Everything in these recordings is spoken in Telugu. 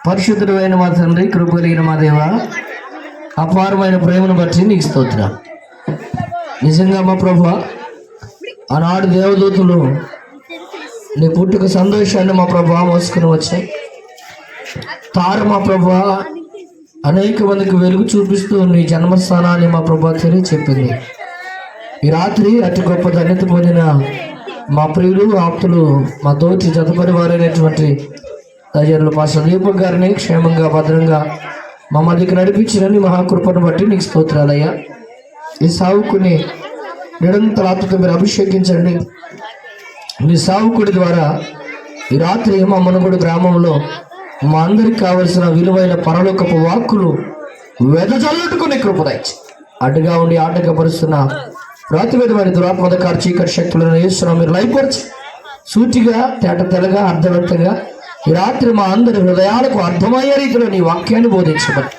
పరిశుద్ధుడైన మా తండ్రి, కృప కలిగిన మా దేవ, అపారమైన ప్రేమను బట్టి నీకు స్తోత్రం. నిజంగా మా ప్రభువా, ఆనాడు దేవదూతలు నీ పుట్టుక సంతోషాన్ని మా ప్రభువా మోసుకుని వచ్చాయి. తార మా ప్రభువా అనేక మందికి వెలుగు చూపిస్తూ నీ జన్మస్థానాన్ని మా ప్రభువా తెలియచెప్పింది. ఈ రాత్రి అతి గొప్ప ధన్యత పొందిన మా ప్రియులు, ఆప్తులు, మా తోటి జతపరి వారైనటువంటి తల్లిదండ్రులు మా సందీపక్ గారిని క్షేమంగా, భద్రంగా మా మధ్యకి నడిపించినని మహాకృపను బట్టి నీకు స్తోత్రాలయ్యా. ఈ సావుకుని నిరంతర ఆత్మతో మీరు అభిషేకించండి. నీ సావుకుడి ద్వారా ఈ రాత్రి మా మునుగోడు గ్రామంలో మా అందరికి కావలసిన విలువైన పరలోకపు వాక్కులు వెదజల్లుకునే కృపదచ్చి అడ్డుగా ఉండి ఆటంకపరుస్తున్న రాతివేదమైన దురాత్మధకార చీకటి శక్తులను వేస్తున్నాం. మీరు లైపరిచి సూటిగా, తేట తెల్లగా, అర్థవంతంగా ఈ రాత్రి మా అందరి హృదయాలకు అర్థమయ్యే రీతిలో నీ వాక్యాన్ని బోధించమని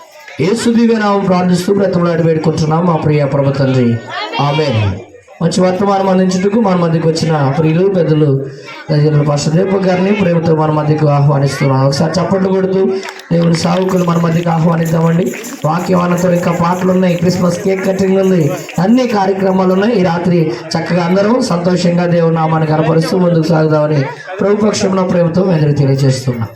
యేసు దివ్య నామమున ప్రార్థిస్తూ బ్రతిమలాడి వేడుకుంటున్నాం మా ప్రియ ప్రభు తండ్రి, ఆమేన్. మంచి వర్తమానం అందించుటకు మన మధ్యకు వచ్చిన ప్రియులు, పెద్దలు పాస్టర్ దీపక్ గారిని ప్రేమతో మన మధ్యకు ఆహ్వానిస్తున్నాం. ఒకసారి చప్పట్లు కొడుతూ దేవుని సావుకులు మన మధ్యకు ఆహ్వానిద్దామండి. వాక్యవానతో ఇంకా పాటలు ఉన్నాయి, క్రిస్మస్ కేక్ కటింగ్ ఉంది, అన్ని కార్యక్రమాలు ఉన్నాయి. ఈ రాత్రి చక్కగా అందరం సంతోషంగా దేవుని నామాన్ని కనపరుస్తూ ముందుకు సాగుదామని ప్రభుపక్షంలో ప్రేమతో ఎదురు తెలియజేస్తున్నాం.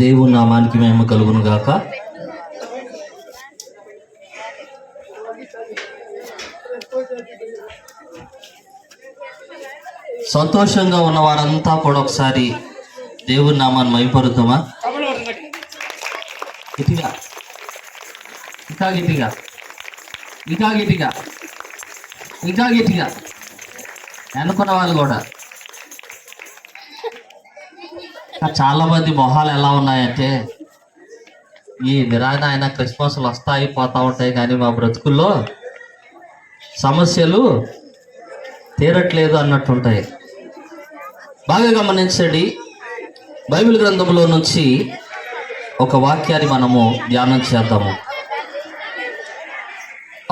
దేవుని నామానికి మహిమ కలుగును గాక. సంతోషంగా ఉన్న వారంతా కూడా ఒకసారి దేవుని నామాన్ని మహిమపరుద్దామా? గట్టిగా, ఇంకా గట్టిగా, ఇంకా గట్టిగా, ఇంకా గట్టిగా అనుకున్న వాళ్ళు కూడా. చాలా మంది మొహాలు ఎలా ఉన్నాయంటే, ఈ నిరాయన అయినా క్రిస్మస్లు వస్తాయి పోతా ఉంటాయి, కానీ మా బ్రతుకుల్లో సమస్యలు తీరట్లేదు అన్నట్టుంటాయి. బాగా గమనించండి. బైబిల్ గ్రంథంలో నుంచి ఒక వాక్యాన్ని మనము ధ్యానం చేద్దాము.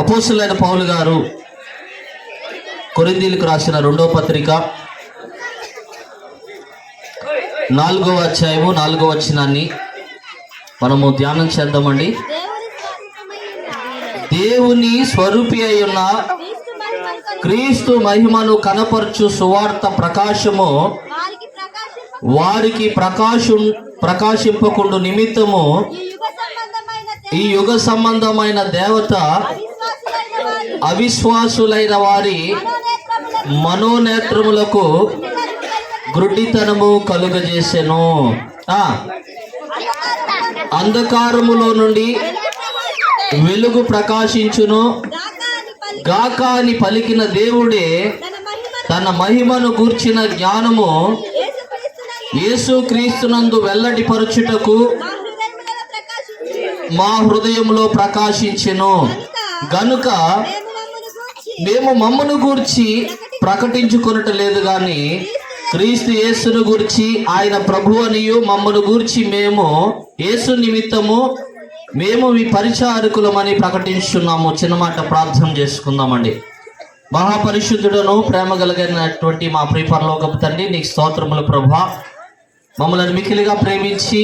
అపోస్తలుడైన పౌలు గారు కొరింథీయులకు రాసిన 2వ పత్రిక 4వ అధ్యాయము 4వ వచనాన్ని మనము ధ్యానం చేద్దామండి. దేవుని స్వరూపి అయి ఉన్న క్రీస్తు మహిమను కనపరచు సువార్త ప్రకాశము వారికి ప్రకాశింపకుండు నిమిత్తము ఈ యుగ సంబంధమైన దేవత అవిశ్వాసులైన వారి మనోనేత్రములకు గ్రుడ్డితనము కలుగజేసెను. అంధకారములో నుండి వెలుగు ప్రకాశించును గాక అని పలికిన దేవుడే తన మహిమను గూర్చిన జ్ఞానము యేసుక్రీస్తునందు వెల్లడిపరచుటకు మా హృదయంలో ప్రకాశించెను. గనుక మేము మమ్మను గూర్చి ప్రకటించుకొనట లేదు గాని క్రీస్తు యేసును గూర్చి ఆయన ప్రభు అనియు మమ్మను గూర్చి మేము యేసు నిమిత్తము మేము మీ పరిచారకులమని ప్రకటించున్నాము. చిన్నమాట ప్రార్థన చేసుకుందామండి. మహాపరిశుద్ధుడను ప్రేమ కలిగినటువంటి మా ప్రియ పరలోకపు తండ్రి, నీకు స్తోత్రములు ప్రభువా. మమ్మల్ని మిక్కిలిగా ప్రేమించి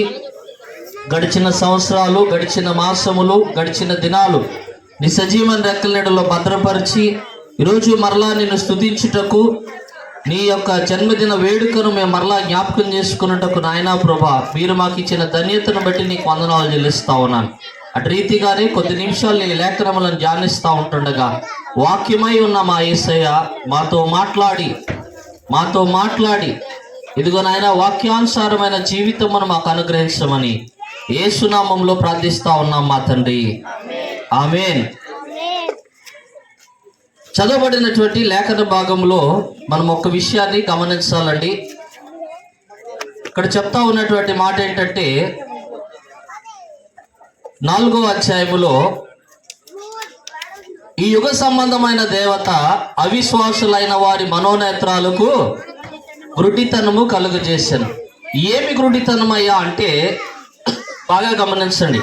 గడిచిన సంవత్సరాలు, గడిచిన మాసములు, గడిచిన దినాలు నీ సజీవన రెక్కల నీడలో భద్రపరిచి ఈరోజు మరలా నిన్ను స్తుతించుటకు, నీ యొక్క జన్మదిన వేడుకను మేము మరలా జ్ఞాపకం చేసుకున్నటకు నాయనా ప్రభా, మీరు మాకు ఇచ్చిన ధన్యతను బట్టి నీకు వందనాలు చెల్లిస్తా ఉన్నాను. అటు రీతిగానే కొద్ది నిమిషాలు నీ లేఖనములను ధ్యానిస్తూ ఉంటుండగా వాక్యమై ఉన్న మా యేసయ్య మాతో మాట్లాడి ఇదిగో నాయన వాక్యానుసారమైన జీవితమును మాకు అనుగ్రహించమని యేసునామంలో ప్రార్థిస్తా ఉన్నాం మా తండ్రి, ఆమేన్. చదవబడినటువంటి లేఖన భాగంలో మనం ఒక విషయాన్ని గమనించాలండి. ఇక్కడ చెప్తా ఉన్నటువంటి మాట ఏంటంటే, 4వ అధ్యాయములో ఈ యుగ సంబంధమైన దేవత అవిశ్వాసులైన వారి మనోనేత్రాలకు గ్రుడ్డితనము కలుగజేశాను. ఏమి గ్రుడ్డితనమయ్యా అంటే బాగా గమనించండి.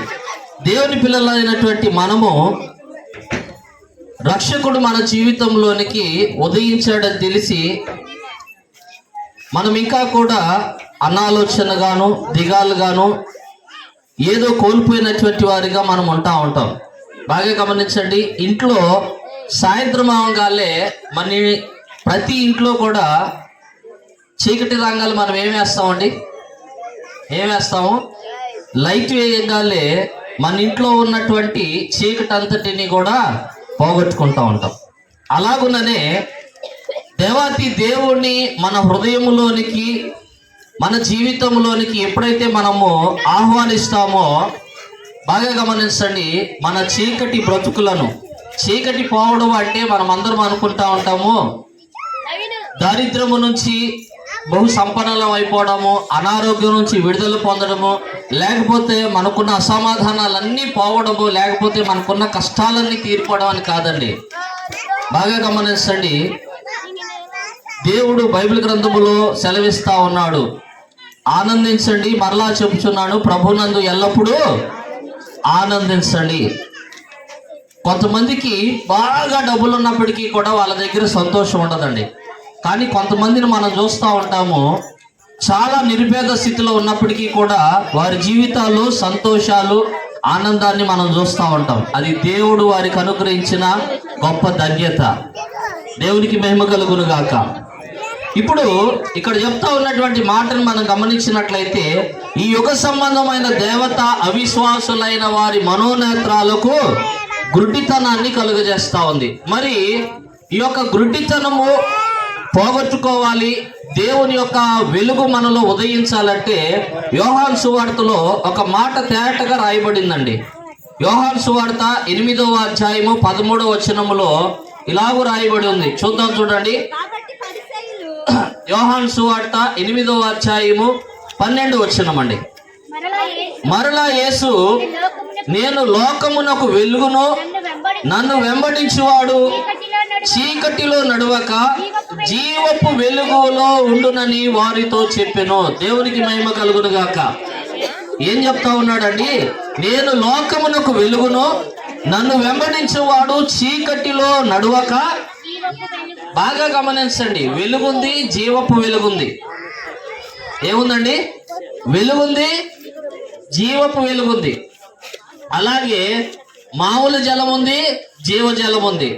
దేవుని పిల్లలైనటువంటి మనము రక్షకుడు మన జీవితంలోనికి ఉదయించాడని తెలిసి మనం ఇంకా కూడా అనాలోచనగాను దిగాలుగాను ఏదో కోల్పోయినటువంటి వారిగా మనం ఉంటాం. బాగా గమనించండి, ఇంట్లో సాయంత్రం అవగానే మన ప్రతి ఇంట్లో కూడా చీకటి రంగాలు మనం ఏం వేస్తాము? లైట్ వేయగానే మన ఇంట్లో ఉన్నటువంటి చీకటి అంతటిని కూడా పోగొట్టుకుంటూ ఉంటాం. అలాగుననే దేవాతి దేవుణ్ణి మన హృదయంలోనికి మన జీవితంలోనికి ఎప్పుడైతే మనము ఆహ్వానిస్తామో, బాగా గమనించండి, మన చీకటి బ్రతుకులను, చీకటి పోవడం అంటే మనం అందరం అనుకుంటా ఉంటాము దారిద్రము నుంచి బహు సంపన్నులం అయిపోవడము, అనారోగ్యం నుంచి విడుదల పొందడము, లేకపోతే మనకున్న అసమాధానాలన్నీ పోవడము, లేకపోతే మనకున్న కష్టాలన్నీ తీరిపోవడం అని కాదండి. బాగా గమనించండి, దేవుడు బైబిల్ గ్రంథములో సెలవిస్తా ఉన్నాడు, ఆనందించండి, మరలా చెబుతున్నాను, ప్రభునందు ఎల్లప్పుడూ ఆనందించండి. కొంతమందికి బాగా డబ్బులు ఉన్నప్పటికీ కూడా వాళ్ళ దగ్గర సంతోషం ఉండదండి. కానీ కొంతమందిని మనం చూస్తూ ఉంటాము, చాలా నిరుపేద స్థితిలో ఉన్నప్పటికీ కూడా వారి జీవితాల్లో సంతోషాలు, ఆనందాన్ని మనం చూస్తూ ఉంటాం. అది దేవుడు వారికి అనుగ్రహించిన గొప్ప ధన్యత. దేవునికి మహిమ కలుగును గాక. ఇప్పుడు ఇక్కడ చెప్తా ఉన్నటువంటి మాటను మనం గమనించినట్లయితే, ఈ యుగ సంబంధమైన దేవత అవిశ్వాసులైన వారి మనోనేత్రాలకు గుడ్డితనాన్ని కలుగజేస్తా ఉంది. మరి ఈ యొక్క గుడ్డితనము పోగొట్టుకోవాలి, దేవుని యొక్క వెలుగు మనలో ఉదయించాలంటే యోహాను సువార్తలో ఒక మాట తేటగా రాయబడిందండి. యోహాను సువార్త 8వ అధ్యాయము 13వ వచనములో ఇలాగూ రాయబడి ఉంది. చూద్దాం, చూడండి. యోహాను సువార్త 8వ అధ్యాయము 12వ వచనం అండి. మరలా యేసు, నేను లోకమునకు వెలుగును, నన్ను వెంబడించువాడు చీకటిలో నడవక జీవపు వెలుగులో ఉండునని వారితో చెప్పెను. దేవునికి మహిమ కలుగును గాక. ఏం చెప్తా ఉన్నాడండి? నేను లోకమునకు వెలుగును, నన్ను వెంబడించేవాడు చీకటిలో నడవక. బాగా గమనించండి, వెలుగుంది, జీవపు వెలుగుంది. ఏముందండి? వెలుగుంది, జీవపు వెలుగుంది. అలాగే మామూలు జలం ఉంది, జీవజలం ఉంది.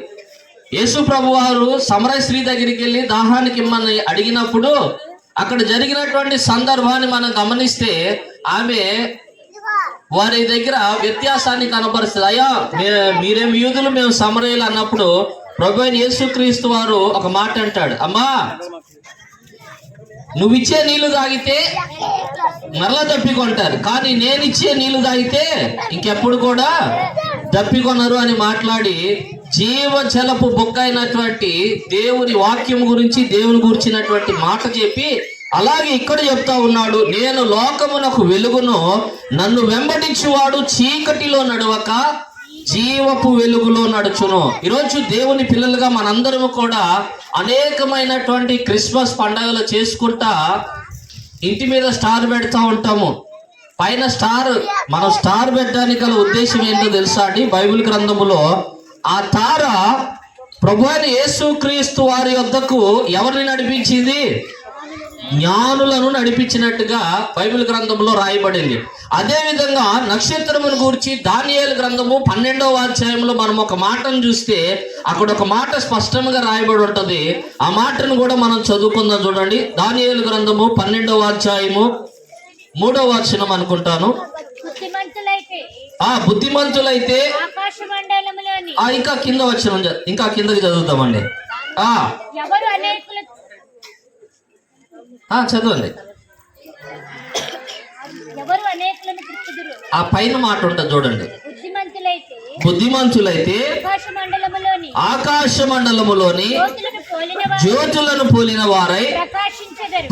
యేసు ప్రభు వారు సమరయ స్త్రీ దగ్గరికి వెళ్ళి దాహానికి ఇమ్మని అడిగినప్పుడు అక్కడ జరిగినటువంటి సందర్భాన్ని మనం గమనిస్తే ఆమె వారి దగ్గర వ్యత్యాసాన్ని కనపరుస్తుంది. అయ్యా, మీరేం యూదులు, మేము సమరయులు అన్నప్పుడు ప్రభు అయిన యేసుక్రీస్తు వారు ఒక మాట అంటాడు, అమ్మా నువ్విచ్చే నీళ్లు తాగితే మరలా దప్పికొంటారు, కానీ నేను ఇచ్చే నీళ్లు తాగితే ఇంకెప్పుడు కూడా దప్పికొనరు అని మాట్లాడి జీవజలపు బొక్క అయినటువంటి దేవుని వాక్యం గురించి, దేవుని గురించినటువంటి మాట చెప్పి, అలాగే ఇక్కడ చెప్తా ఉన్నాడు, నేను లోకమునకు వెలుగును, నన్ను వెంబడించువాడు చీకటిలో నడవక జీవపు వెలుగులో నడుచును. ఈరోజు దేవుని పిల్లలుగా మనందరము కూడా అనేకమైనటువంటి క్రిస్మస్ పండుగలు చేసుకుంటా ఇంటి మీద స్టార్ పెడతా ఉంటాము. పైన స్టార్, మనం స్టార్ పెట్టడానికి గల ఉద్దేశం ఏంటో తెలుసా అండి? బైబిల్ గ్రంథములో ఆ తార ప్రభు అయిన యేసుక్రీస్తు వారి వద్దకు ఎవరిని నడిపించింది? జ్ఞానులను నడిపించినట్టుగా బైబిల్ గ్రంథంలో రాయబడింది. అదే విధంగా నక్షత్రమును గురించి దానియేలు గ్రంథము 12వ అధ్యాయంలో మనం ఒక మాటను చూస్తే అక్కడ ఒక మాట స్పష్టంగా రాయబడి ఉంటది. ఆ మాటను కూడా మనం చదువుకుందాం, చూడండి. దానియేలు గ్రంథము 12వ అధ్యాయము 3వ వచనం అనుకుంటాను. బుద్ధిమంతులైతే ఇంకా కింద వచనం, ఇంకా కిందకి చదువుతామండి. చదవండి. ఆ పైన మాట ఉంటుంది చూడండి. బుద్ధిమంతులైతే ఆకాశ మండలములోని జ్యోతులను పోలిన వారై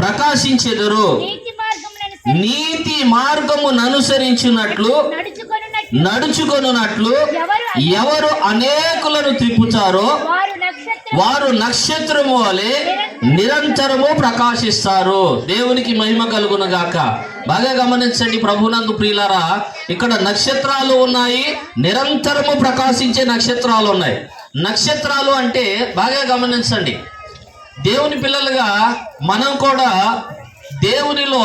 ప్రకాశించెదరు. నీతి మార్గమును అనుసరించినట్లు నడుచుకొనున్నట్లు ఎవరు అనేకులను త్రిప్పుతారో వారు నక్షత్రము వలె నిరంతరము ప్రకాశిస్తారు. దేవునికి మహిమ కలుగును గాక. బాగా గమనించండి ప్రభునందు ప్రియులారా, ఇక్కడ నక్షత్రాలు ఉన్నాయి, నిరంతరము ప్రకాశించే నక్షత్రాలు ఉన్నాయి. నక్షత్రాలు అంటే బాగా గమనించండి, దేవుని పిల్లలుగా మనం కూడా దేవునిలో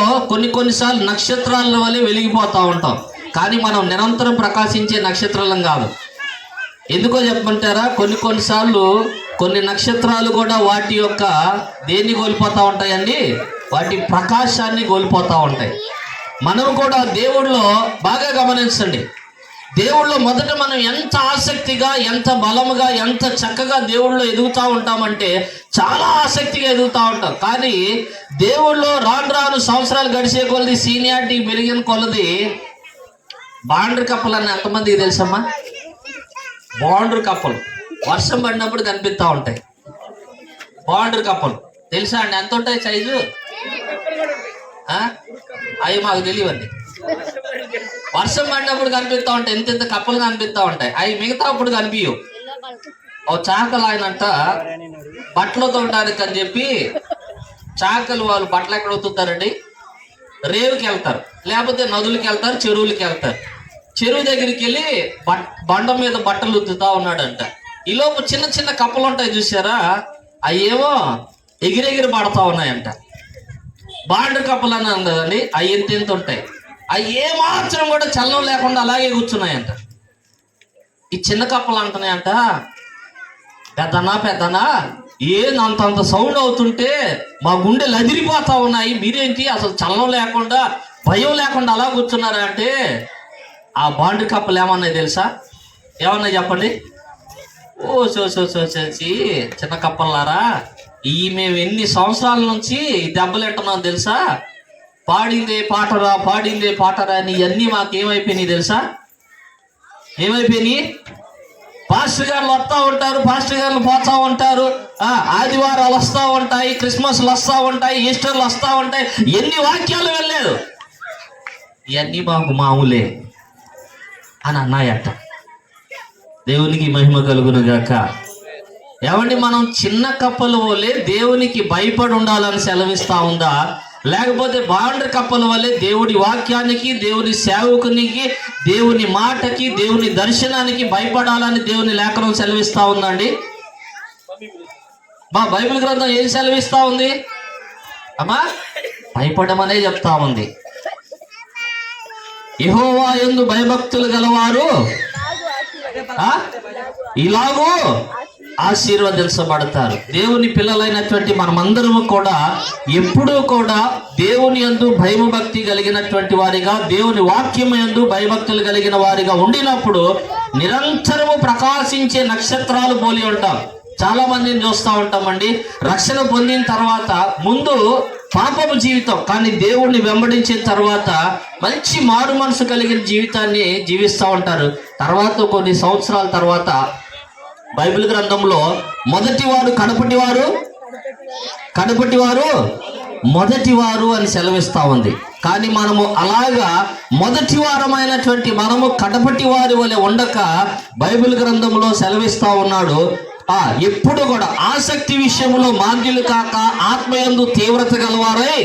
కొన్నిసార్లు నక్షత్రాల వల్లే వెలిగిపోతూ ఉంటాం. కానీ మనం నిరంతరం ప్రకాశించే నక్షత్రాలం కాదు. ఎందుకో చెప్పమంటారా? కొన్నిసార్లు కొన్ని నక్షత్రాలు కూడా వాటి యొక్క దేన్ని కోల్పోతూ ఉంటాయండి, వాటి ప్రకాశాన్ని కోల్పోతూ ఉంటాయి. మనం కూడా దేవుడిలో బాగా గమనించండి, దేవుళ్ళో మొదట మనం ఎంత ఆసక్తిగా, ఎంత బలముగా, ఎంత చక్కగా దేవుళ్ళో ఎదుగుతూ ఉంటామంటే చాలా ఆసక్తిగా ఎదుగుతూ ఉంటాం. కానీ దేవుళ్ళో రాను సంవత్సరాలు గడిచే కొలది, సీనియారిటీ పెరిగిన కొలది బాండ్రు కప్పలు అని ఎంతమందికి తెలుసమ్మా? బాండ్రు కప్పలు వర్షం పడినప్పుడు కనిపిస్తూ ఉంటాయి. బాండ్రు కప్పలు తెలుసా అండి? ఎంత ఉంటాయి సైజు? అవి మాకు తెలియవండి. వర్షం పడినప్పుడు కనిపిస్తూ ఉంటాయి, ఎంత కప్పలు కనిపిస్తూ ఉంటాయి. అవి మిగతా అప్పుడు కనిపించవు. ఓ చాకలు ఆయనంట బట్టలు తోడడానికి అని చెప్పి, చాకలు వాళ్ళు బట్టలు ఎక్కడ ఉతుకుతారండి? రేవుకి వెళ్తారు, లేకపోతే నదులకి వెళ్తారు, చెరువులకి వెళ్తారు. చెరువు దగ్గరికి వెళ్ళి బండ మీద బట్టలు ఉతుకుతా ఉన్నాడంట. ఈలోపు చిన్న చిన్న కప్పలు ఉంటాయి చూసారా, అయ్యేమో ఎగిరెగిరి పడతా ఉన్నాయంట. బాండ్రు కప్పలు అన్నాను కదండి, అవి ఎంత ఉంటాయి. అవి ఏమాత్రం కూడా చలనం లేకుండా అలాగే కూర్చున్నాయంట. ఈ చిన్న కప్పలు అంటున్నాయంట, పెద్దనా అంత సౌండ్ అవుతుంటే మా గుండెలు అదిరిపోతా ఉన్నాయి, మీరేంటి అసలు చలనం లేకుండా, భయం లేకుండా అలా కూర్చున్నారా అంటే, ఆ బాండ్రు కప్పలు ఏమన్నాయి తెలుసా? ఏమన్నాయి చెప్పండి? ఓ చూసి చిన్న కప్పలారా, మేము ఎన్ని సంవత్సరాల నుంచి ఈ దెబ్బలు ఎంటున్నాం తెలుసా? పాడిందే పాటరా అని ఇవన్నీ మాకేమైపోయినాయి తెలుసా? ఏమైపోయినాయి? పాస్టర్ గారు వస్తూ ఉంటారు, పాస్టర్ గారు పోతా ఉంటారు, ఆదివారాలు వస్తూ ఉంటాయి, క్రిస్మస్లు వస్తూ ఉంటాయి, ఈస్టర్లు వస్తూ ఉంటాయి, ఎన్ని వాక్యాలు వెళ్ళలేదు, ఇవన్నీ మాకు మామూలే అని అన్నాయట. దేవునికి మహిమ కలుగును గాక. ఏమండి, మనం చిన్న కప్పల వల్లే దేవునికి భయపడి ఉండాలని సెలవిస్తా ఉందా? లేకపోతే బాండ్రు కప్పల వల్లే దేవుడి వాక్యానికి, దేవుని సేవకునికి, దేవుని మాటకి, దేవుని దర్శనానికి భయపడాలని దేవుని లేఖనం సెలవిస్తా ఉందండి? మా బైబిల్ గ్రంథం ఏం సెలవిస్తా ఉంది అమ్మా? భయపడమనే చెప్తా ఉంది. యెహోవా యందు భయభక్తులు గలవారు ఇలాగూ ఆశీర్వదించబడతారు. దేవుని పిల్లలైనటువంటి మనమందరము కూడా ఎప్పుడూ కూడా దేవుని యందు భయభక్తి కలిగినటువంటి వారిగా, దేవుని వాక్యం యందు భయభక్తులు కలిగిన వారిగా ఉండినప్పుడు నిరంతరము ప్రకాశించే నక్షత్రాలు పోలి ఉంటాం. చాలా మందిని చూస్తూ ఉంటామండి, రక్షణ పొందిన తర్వాత ముందు పాపపు జీవితం, కానీ దేవుణ్ణి వెంబడించిన తర్వాత మంచి మారు మనసు కలిగిన జీవితాన్ని జీవిస్తూ ఉంటారు. తర్వాత కొన్ని సంవత్సరాల తర్వాత బైబిల్ గ్రంథంలో మొదటివారు కడపటివారు మొదటివారు అని సెలవిస్తా ఉంది. కానీ మనము అలాగా మొదటి వారమైనటువంటి మనము కడపటి వారి వలె ఉండక బైబిల్ గ్రంథంలో సెలవిస్తా ఉన్నాడు, ఎప్పుడు కూడా ఆసక్తి విషయంలో మాంద్యులు కాక ఆత్మయందు తీవ్రత గలవారై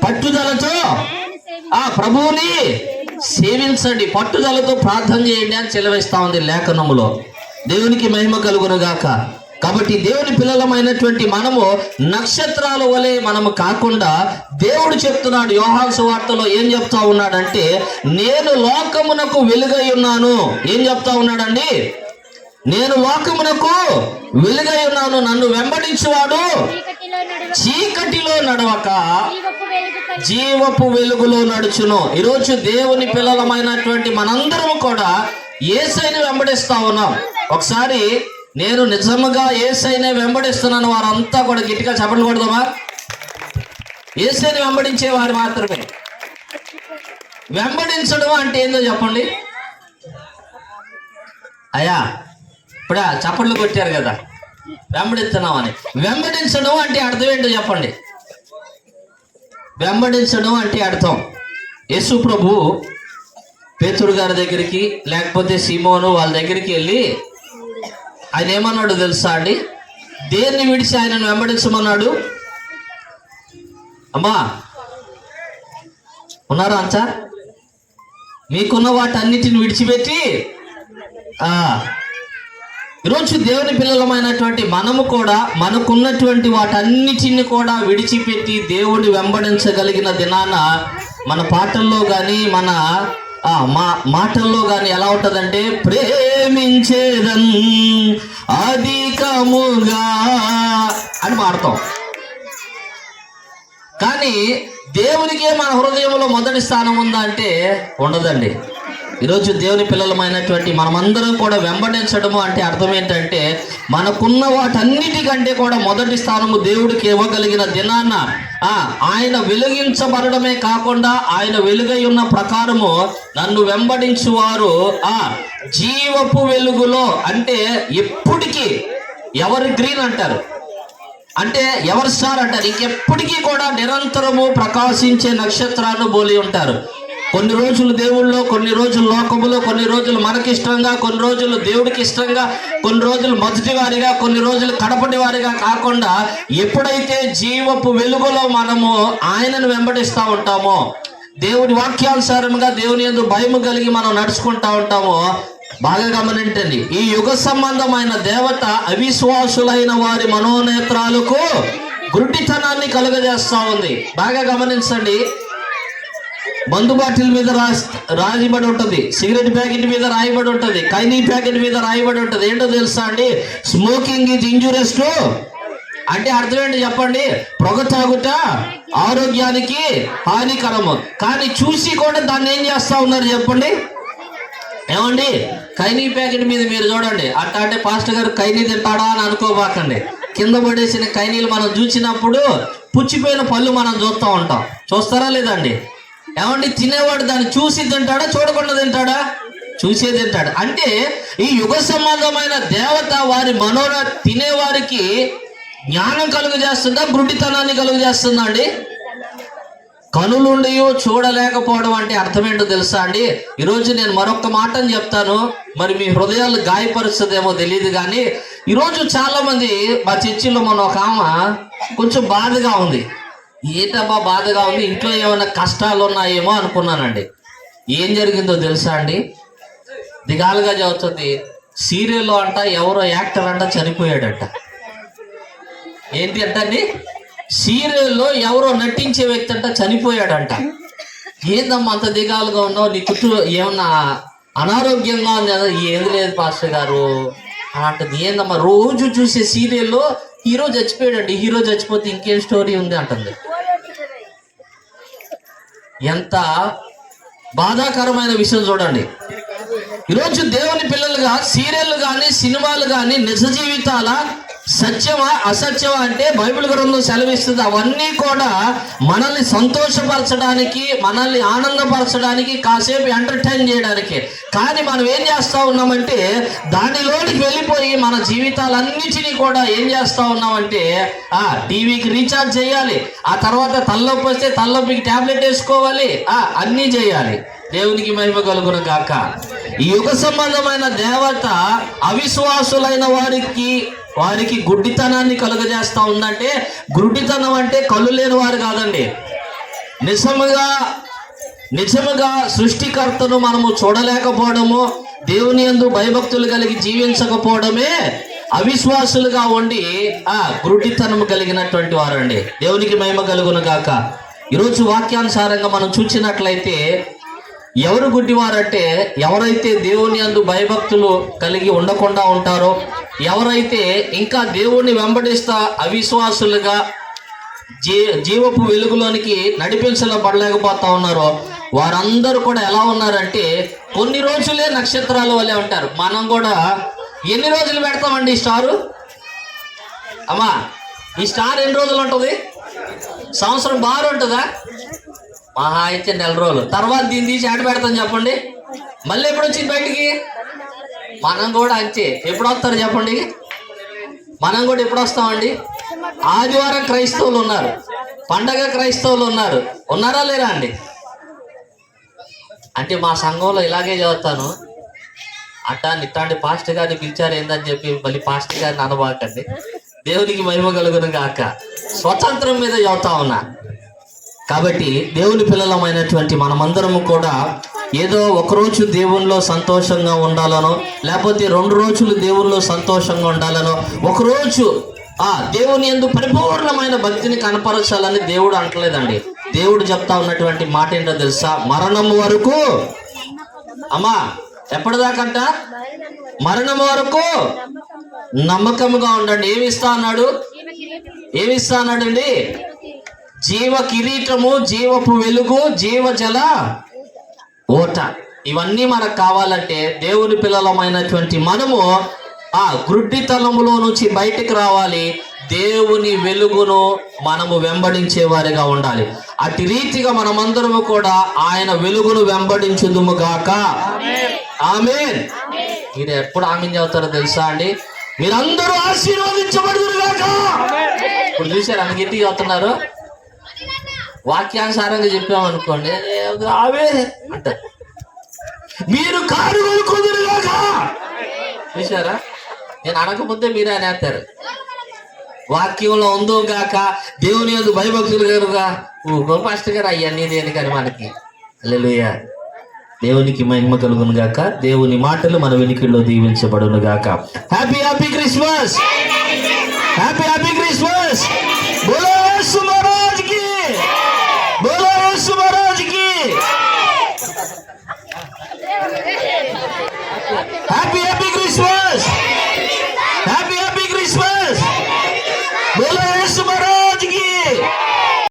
పట్టుదలతో ప్రభువుని సేవించండి, పట్టుదలతో ప్రార్థన చేయండి అని సెలవిస్తా ఉంది లేఖనములో. దేవునికి మహిమ కలుగును గాక. కాబట్టి దేవుని పిల్లలమైనటువంటి మనము నక్షత్రాల వలె మనము కాకుండా దేవుడు చెప్తున్నాడు యోహాను సువార్తలో ఏం చెప్తా ఉన్నాడంటే, నేను లోకమునకు వెలుగై ఉన్నాను. ఏం చెప్తా ఉన్నాడండి? నేను లోకమునకు వెలుగై ఉన్నాను, నన్ను వెంబడించువాడు చీకటిలో నడవక జీవపు వెలుగులో నడుచును. ఈరోజు దేవుని పిల్లలమైనటువంటి మనందరం కూడా యేసయ్యని వెంబడిస్తా ఉన్నాం. ఒకసారి నేను నిజముగా యేసయ్యని వెంబడిస్తున్నాను వారంతా కూడా గట్టిగా చప్పట్లు కొడదామా? యేసయ్యని వెంబడించే వారు మాత్రమే. వెంబడించడం అంటే ఏందో చెప్పండి అయ్యా? ఇప్పుడా చప్పట్లు కొట్టారు కదా, వెంబడిస్తున్నామని. వెంబడించడం అంటే అర్థం ఏంటో చెప్పండి? వెంబడించడం అంటే అర్థం, యేసు ప్రభు పేతురు గారి దగ్గరికి లేకపోతే సీమోను వాళ్ళ దగ్గరికి వెళ్ళి ఆయన ఏమన్నాడు తెలుసా అండి? దేన్ని విడిచి ఆయనను వెంబడించమన్నాడు? అమ్మా ఉన్నారా అంతా? మీకున్న వాటన్నిటిని విడిచిపెట్టి ఈరోజు దేవుని పిల్లలమైనటువంటి మనము కూడా మనకున్నటువంటి వాటన్నిటిని కూడా విడిచిపెట్టి దేవుని వెంబడించగలిగిన దినాన మన పాటల్లో కానీ మన మాటల్లో కానీ ఎలా ఉంటుందంటే, ప్రేమించేదన్ అధికముగా అని పాడతాం. కానీ దేవునికే మన హృదయంలో మొదటి స్థానం ఉందా అంటే ఉండదండి. ఈరోజు దేవుని పిల్లలమైనటువంటి మనమందరం కూడా వెంబడించడము అంటే అర్థం ఏంటంటే, మనకున్న వాటన్నిటికంటే కూడా మొదటి స్థానము దేవుడికి ఇవ్వగలిగిన దినాన్న ఆయన వెలిగించబడమే కాకుండా ఆయన వెలుగై ఉన్న ప్రకారము నన్ను వెంబడించువారు జీవపు వెలుగులో, అంటే ఎప్పటికీ ఎవర్ గ్రీన్ అంటారు, అంటే ఎవర్ స్టార్ అంటారు, ఇంకెప్పటికీ కూడా నిరంతరము ప్రకాశించే నక్షత్రాన్ని పోలి ఉంటారు. కొన్ని రోజులు దేవుళ్ళో, కొన్ని రోజులు లోకములో, కొన్ని రోజులు మనకిష్టంగా, కొన్ని రోజులు దేవుడికి ఇష్టంగా, కొన్ని రోజులు మొదటి వారిగా, కొన్ని రోజులు కడపటి వారిగా కాకుండా ఎప్పుడైతే జీవపు వెలుగులో మనము ఆయనను వెంబడిస్తూ ఉంటామో, దేవుడి వాక్యానుసారంగా దేవుని యందు భయము కలిగి మనం నడుచుకుంటా ఉంటామో, బాగా గమనించండి, ఈ యుగ సంబంధమైన దేవత అవిశ్వాసులైన వారి మనోనేత్రాలకు గుడ్డితనాన్ని కలుగజేస్తా ఉంది. బాగా గమనించండి. మందు బాటిల్ మీద రాయబడి ఉంటుంది, సిగరెట్ ప్యాకెట్ మీద రాయబడి ఉంటుంది, కైనీ ప్యాకెట్ మీద రాయబడి ఉంటుంది. ఏంటో తెలుసా అండి? స్మోకింగ్ ఈజ్ ఇంజూరియస్ టు, అంటే అర్థం ఏంటి చెప్పండి? పొగ తాగుట ఆరోగ్యానికి హానికరము. కానీ చూసి కూడా దాన్ని ఏం చేస్తా ఉన్నారు చెప్పండి? ఏమండి, కైనీ ప్యాకెట్ మీద మీరు చూడండి, అంటే పాస్టర్ గారు కైనీ తింటాడా అని అనుకోబాకండి. కింద పడేసిన కైనీలు మనం చూసినప్పుడు పుచ్చిపోయిన పళ్ళు మనం చూస్తూ ఉంటాం. చూస్తారా లేదండి? ఏమండి, తినేవాడు దాన్ని చూసి తింటాడా, చూడకుండా తింటాడా? చూసే తింటాడు. అంటే ఈ యుగ సంబంధమైన దేవత వారి తినేవారికి జ్ఞానం కలుగు చేస్తుందా, గుడ్డితనాన్ని కలుగు చేస్తుందా అండి? కనులుండి చూడలేకపోవడం అంటే అర్థం ఏంటో తెలుసా అండి? ఈరోజు నేను మరొక మాటను చెప్తాను, మరి మీ హృదయాలు గాయపరుస్తుందేమో తెలియదు. కానీ ఈరోజు చాలా మంది మా చర్చిలో మన ఒక ఆమె కొంచెం బాధగా ఉంది. ఏంటబ్బా బాధగా ఉంది, ఇంట్లో ఏమైనా కష్టాలు ఉన్నాయేమో అనుకున్నానండి. ఏం జరిగిందో తెలుసా అండి? దిగాలుగా చదువుతుంది. సీరియల్లో అంట ఎవరో యాక్టర్ అంట చనిపోయాడట. ఏంటి అంటండి? సీరియల్లో ఎవరో నటించే వ్యక్తి అంట చనిపోయాడంట. ఏందమ్మా అంత దిగాలుగా ఉన్నావు, నీ చుట్టూ ఏమన్నా అనారోగ్యంగా ఉంది కదా? ఏది లేదు పాస్టర్ గారు అంటది. ఏందమ్మా, రోజు చూసే సీరియల్లో హీరో చచ్చిపోయాడండి, హీరో చచ్చిపోతే ఇంకేం స్టోరీ ఉంది అంటుంది. ఎంత బాధాకరమైన విషయం చూడండి. ఈరోజు దేవుని పిల్లలుగా సీరియల్ కానీ సినిమాలు కానీ నిజ జీవితాల సత్యమా అసత్యమా అంటే బైబిల్ గ్రంథం సెలవిస్తుంది. అవన్నీ కూడా మనల్ని సంతోషపరచడానికి, మనల్ని ఆనందపరచడానికి, కాసేపు ఎంటర్టైన్ చేయడానికి. కానీ మనం ఏం చేస్తూ ఉన్నామంటే దానిలోనికి వెళ్ళిపోయి మన జీవితాలన్నిటినీ కూడా ఏం చేస్తూ ఉన్నామంటే టీవీకి రీఛార్జ్ చేయాలి, ఆ తర్వాత తలనొప్పి వస్తే తలనొప్పికి ట్యాబ్లెట్ వేసుకోవాలి, అన్నీ చేయాలి. దేవునికి మహిమ కలుగును గాక. ఈ యుగ సంబంధమైన దేవత అవిశ్వాసులైన వారికి గుడ్డితనాన్ని కలుగజేస్తా ఉందంటే, గుడ్డితనం అంటే కళ్ళు లేని వారు కాదండి. నిజముగా సృష్టికర్తను మనము చూడలేకపోవడము, దేవుని యందు భయభక్తులు కలిగి జీవించకపోవడమే అవిశ్వాసులుగా ఉండి గుడ్డితనము కలిగినటువంటి వారండి. దేవునికి మహిమ కలుగును గాక. ఈరోజు వాక్యానుసారంగా మనం చూసినట్లయితే ఎవరు గుడ్డివారంటే, ఎవరైతే దేవుని యందు భయభక్తులు కలిగి ఉండకుండా ఉంటారో, ఎవరైతే ఇంకా దేవుణ్ణి వెంబడిస్తా అవిశ్వాసులుగా జీవపు వెలుగులోనికి నడిపించబడలేకపోతా ఉన్నారో, వారందరూ కూడా ఎలా ఉన్నారంటే కొన్ని రోజులే నక్షత్రాల వల్లే ఉంటారు. మనం కూడా ఎన్ని రోజులు పెడతామండి ఈ స్టారు? అమ్మా, ఈ స్టార్ ఎన్ని రోజులు ఉంటుంది? సంవత్సరం బాగా ఉంటుందా? మహా అయితే 4 రోజులు. తర్వాత దీన్ని తీసి ఆడ పెడతాం చెప్పండి. మళ్ళీ ఎప్పుడు వచ్చింది బయటికి? మనం కూడా అంతే. ఎప్పుడు వస్తారు చెప్పండి? మనం కూడా ఎప్పుడు వస్తామండి? ఆదివారం క్రైస్తవులు ఉన్నారు, పండగ క్రైస్తవులు ఉన్నారా లేరా అండి? అంటే మా సంఘంలో ఇలాగే చదువుతాను ఇట్లాంటి పాస్టర్ గారిని పిలిచారు ఏందని చెప్పి మళ్ళీ పాస్టర్ గారిని అనబాకండి. దేవునికి మహిమ కలుగును గాక. స్వతంత్రం మీద చెబుతా ఉన్నా. కాబట్టి దేవుని పిల్లలమైనటువంటి మనమందరము కూడా ఏదో ఒకరోజు దేవునిలో సంతోషంగా ఉండాలనో, లేకపోతే 2 రోజులు దేవునిలో సంతోషంగా ఉండాలనో, ఒకరోజు దేవుని యందు పరిపూర్ణమైన భక్తిని కనపరచాలని దేవుడు అంటలేదండి. దేవుడు చెప్తా ఉన్నటువంటి మాట ఏంటో తెలుసా? మరణం వరకు, అమ్మా ఎప్పటిదాకంట? మరణం వరకు నమ్మకంగా ఉండండి. ఏమిస్తా అన్నాడు? ఏమిస్తా అన్నాడండి? జీవ కిరీటము, జీవపు వెలుగు, జీవజల ఓట. ఇవన్నీ మనకు కావాలంటే దేవుని పిల్లలమైనటువంటి మనము ఆ గుడ్డితనములో నుంచి బయటికి రావాలి. దేవుని వెలుగును మనము వెంబడించే వారిగా ఉండాలి. అటు రీతిగా మనమందరము కూడా ఆయన వెలుగును వెంబడించుదుము గాక. ఆమేన్. మీరు ఎప్పుడు ఆమేన్ చెబుతారో తెలుసా అండి? మీరందరూ ఆశీర్వదించబడుదురు గాక. ఇప్పుడు చూసారు అందుకు ఇంటికి చెప్తున్నారు. వాక్యానుసారంగా చెప్పామనుకోండి అవే అంటారు. మీరు కారు కొనుక్కుందురు గాక. చూసారా? నేను అనకపోతే మీరే అనేస్తారు. వాక్యంలో ఉందో గాక, దేవుని యందు భయభక్తులు కనుక పాస్టర్ గారు అవన్నీ దేనికని మనకి. హల్లెలూయా. దేవునికి మహిమ కలుగును గాక. దేవుని మాటలు మన వెనుకల్లో దీవించబడును గాక. Happy happy Christmas. Happy happy Christmas. బోలో యేసు మహారాజ్ కి. బోలో యేసు మహారాజ్ కి. Happy happy Christmas.